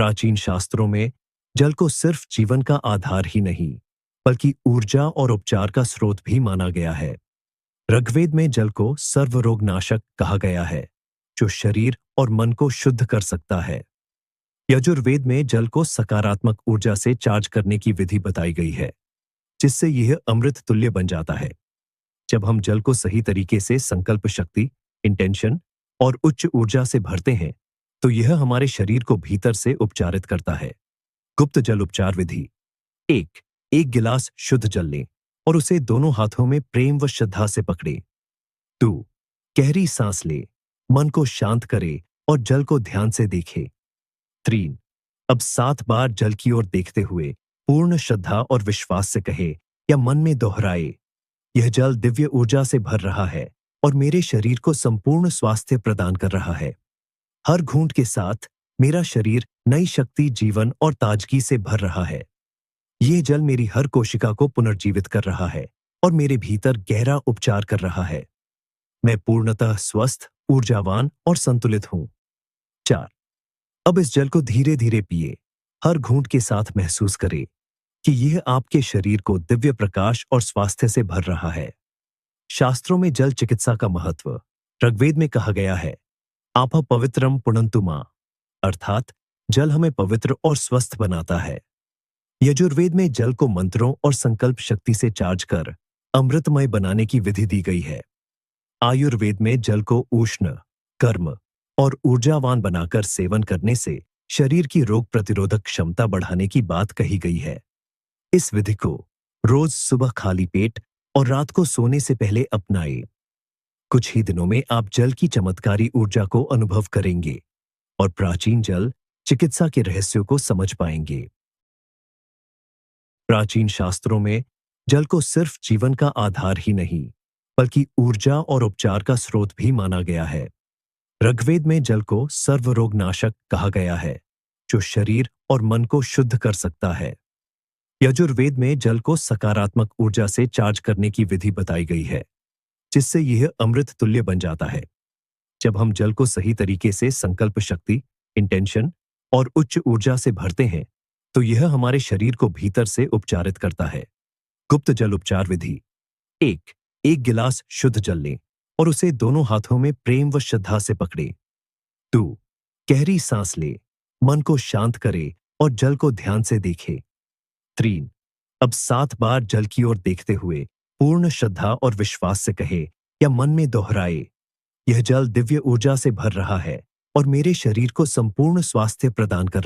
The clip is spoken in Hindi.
प्राचीन शास्त्रों में जल को सिर्फ जीवन का आधार ही नहीं, बल्कि ऊर्जा और उपचार का स्रोत भी माना गया है। ऋग्वेद में जल को सर्वरोगनाशक कहा गया है, जो शरीर और मन को शुद्ध कर सकता है। यजुर्वेद में जल को सकारात्मक ऊर्जा से चार्ज करने की विधि बताई गई है, जिससे यह अमृत तुल्य बन जाता है। जब हम जल को सही तरीके से संकल्प शक्ति, इंटेंशन और उच्च ऊर्जा से भरते हैं, तो यह हमारे शरीर को भीतर से उपचारित करता है। गुप्त जल उपचार विधि। एक गिलास शुद्ध जल लें और उसे दोनों हाथों में प्रेम व श्रद्धा से पकड़ें। 2 गहरी सांस लें, मन को शांत करें और जल को ध्यान से देखें। 3 अब 7 बार जल की ओर देखते हुए पूर्ण श्रद्धा और विश्वास से कहे या मन में दोहराए, यह जल दिव्य ऊर्जा से भर रहा है और मेरे शरीर को संपूर्ण स्वास्थ्य प्रदान कर रहा है। हर घूंट के साथ मेरा शरीर नई शक्ति, जीवन और ताजगी से भर रहा है। यह जल मेरी हर कोशिका को पुनर्जीवित कर रहा है और मेरे भीतर गहरा उपचार कर रहा है। मैं पूर्णतः स्वस्थ, ऊर्जावान और संतुलित हूं। 4 अब इस जल को धीरे धीरे पिए। हर घूंट के साथ महसूस करें कि यह आपके शरीर को दिव्य प्रकाश और स्वास्थ्य से भर रहा है। शास्त्रों में जल चिकित्सा का महत्व। ऋग्वेद में कहा गया है, आप पवित्रम पुनन्तु मां, अर्थात जल हमें पवित्र और स्वस्थ बनाता है। यजुर्वेद में जल को मंत्रों और संकल्प शक्ति से चार्ज कर अमृतमय बनाने की विधि दी गई है। आयुर्वेद में जल को उष्ण, गर्म और ऊर्जावान बनाकर सेवन करने से शरीर की रोग प्रतिरोधक क्षमता बढ़ाने की बात कही गई है। इस विधि को रोज सुबह खाली पेट और रात को सोने से पहले अपनाएं। कुछ ही दिनों में आप जल की चमत्कारी ऊर्जा को अनुभव करेंगे और प्राचीन जल चिकित्सा के रहस्यों को समझ पाएंगे। प्राचीन शास्त्रों में जल को सिर्फ जीवन का आधार ही नहीं, बल्कि ऊर्जा और उपचार का स्रोत भी माना गया है। ऋग्वेद में जल को सर्वरोगनाशक कहा गया है, जो शरीर और मन को शुद्ध कर सकता है। यजुर्वेद में जल को सकारात्मक ऊर्जा से चार्ज करने की विधि बताई गई है, जिससे यह अमृत तुल्य बन जाता है। जब हम जल को सही तरीके से संकल्प शक्ति, इंटेंशन और उच्च ऊर्जा से भरते हैं, तो यह हमारे शरीर को भीतर से उपचारित करता है। गुप्त जल उपचार विधि। एक गिलास शुद्ध जल लें और उसे दोनों हाथों में प्रेम व श्रद्धा से पकड़ें। 2 गहरी सांस लें, मन को शांत करें और जल को ध्यान से देखें। 3 अब 7 बार जल की ओर देखते हुए पूर्ण श्रद्धा और विश्वास से कहे या मन में दोहराए, यह जल दिव्य ऊर्जा से भर रहा है और मेरे शरीर को संपूर्ण स्वास्थ्य प्रदान कर